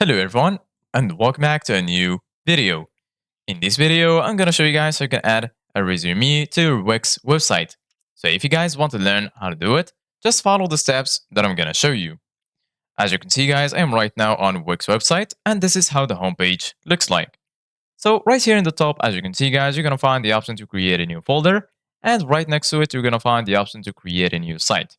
Hello everyone, and welcome back to a new video. In this video, I'm gonna show you guys how you can add a resume to your Wix website. So if you guys want to learn how to do it, just follow the steps that I'm gonna show you. As you can see guys, I am right now on Wix website, and this is how the homepage looks like. So right here in the top, as you can see guys, you're gonna find the option to create a new folder, and right next to it, you're gonna find the option to create a new site.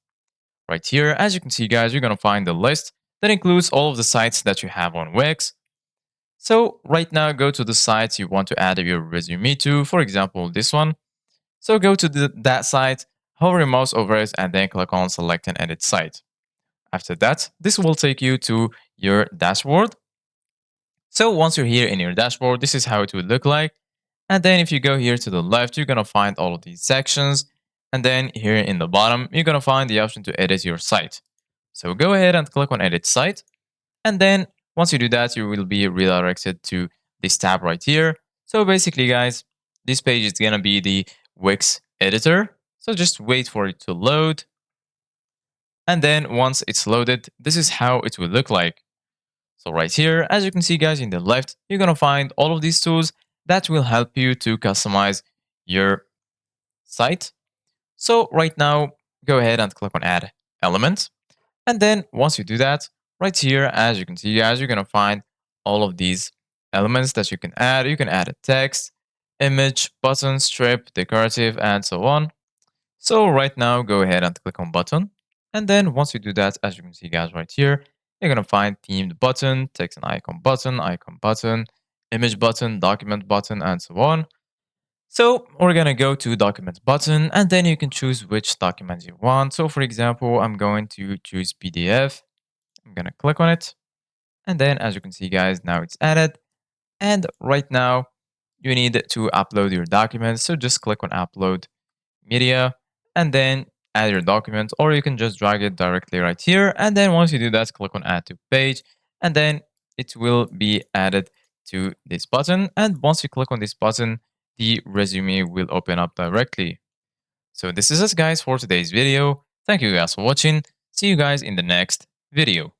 Right here, as you can see guys, you're gonna find the list that includes all of the sites that you have on Wix. So right now, go to the sites you want to add your resume to, for example, this one. So go to that site, hover your mouse over it, and then click on select and edit site. After that, this will take you to your dashboard. So once you're here in your dashboard, this is how it would look like. And then if you go here to the left, you're going to find all of these sections. And then here in the bottom, you're going to find the option to edit your site. So go ahead and click on edit site. And then once you do that, you will be redirected to this tab right here. So basically, guys, this page is going to be the Wix editor. So just wait for it to load. And then once it's loaded, this is how it will look like. So right here, as you can see, guys, in the left, you're going to find all of these tools that will help you to customize your site. So right now, go ahead and click on add element. And then once you do that, right here, as you can see, guys, you're going to find all of these elements that you can add. You can add a text, image, button, strip, decorative, and so on. So right now, go ahead and click on button. And then once you do that, as you can see, guys, right here, you're going to find themed button, text and icon button, image button, document button, and so on. So we're going to go to document button, and then you can choose which document you want. So for example, I'm going to choose PDF. I'm going to click on it. And then as you can see, guys, now it's added. And right now you need to upload your document. So just click on upload media and then add your document, or you can just drag it directly right here. And then once you do that, click on add to page, and then it will be added to this button. And once you click on this button, the resume will open up directly. So this is us guys for today's video. Thank you guys for watching. See you guys in the next video.